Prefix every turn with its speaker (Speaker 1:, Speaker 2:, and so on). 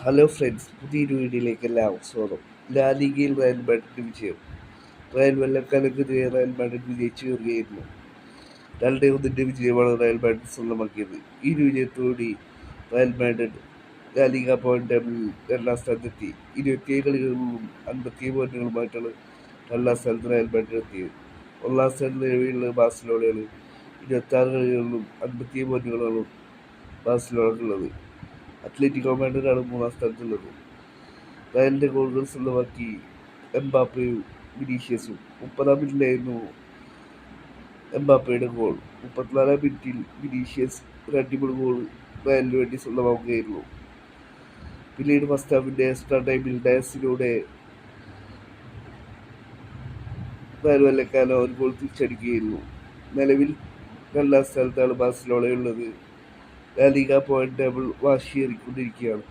Speaker 1: Hello friends, പുതിയൊരു വീഡിയോയിലേക്ക് എല്ലാവർക്കും സ്വാഗതം. ലാ ലീഗയിൽ റയൽ മാഡ്രിഡ് വിജയം. റയൽ വെള്ളക്കാലക്കെതിരെ റയൽ മാഡ്രിഡ് വിജയിച്ചു കയറുകയായിരുന്നു. 2-1 വിജയമാണ് റയൽ മാഡ്രിഡ് സ്വന്തമാക്കിയത്. ഈ വിജയത്തോടെ റയൽ മാഡ്രിഡ് ലാ ലീഗ പോയിന്റ് ടേബിളിൽ രണ്ടാം സ്ഥാനത്തെത്തി. 27 കളികളിലും 57 പോയിന്റുകളുമായിട്ടാണ് രണ്ടാം സ്ഥാനത്ത് റയൽ മാഡ്രിഡ് എത്തിയത്. ഒന്നാം സ്ഥാനത്ത് നിലവിലുള്ള ബാഴ്സലോണയാണ്. 26 കളികളിലും 57 പോയിന്റുകളാണ് ബാഴ്സലോണക്കുള്ളത്. അത്ലറ്റിക്കോ മാഡ്രിഡാണ് മൂന്നാം സ്ഥാനത്തുള്ളത്. റയലിന്റെ ഗോളുകൾ സ്വന്തമാക്കി എംബാപ്പയും വിനീഷ്യസും. 30-ാം മിനിറ്റിലായിരുന്നു എംബാപ്പയുടെ ഗോൾ. 34-ാം മിനിറ്റിൽ വിനീഷ്യസ് ഒരു അടിപൊളി ഗോൾ റയലിന് വേണ്ടി സ്വന്തമാക്കുകയായിരുന്നു. പിന്നീട് ഫസ്റ്റ് ഹാഫിന്റെ എക്സ്ട്രാ ടൈമിൽ ഡയസിലൂടെ റയൽ വെള്ളക്കാരൻ ഒരു ഗോൾ തിരിച്ചടിക്കുകയായിരുന്നു. നിലവിൽ രണ്ടാം സ്ഥാനത്താണ് ബാഴ്സലോണയുള്ളത്. ലാ ലീഗ പോയിന്റ് ടേബിൾ വാശിയേറിക്കൊണ്ടിരിക്കുകയാണ്.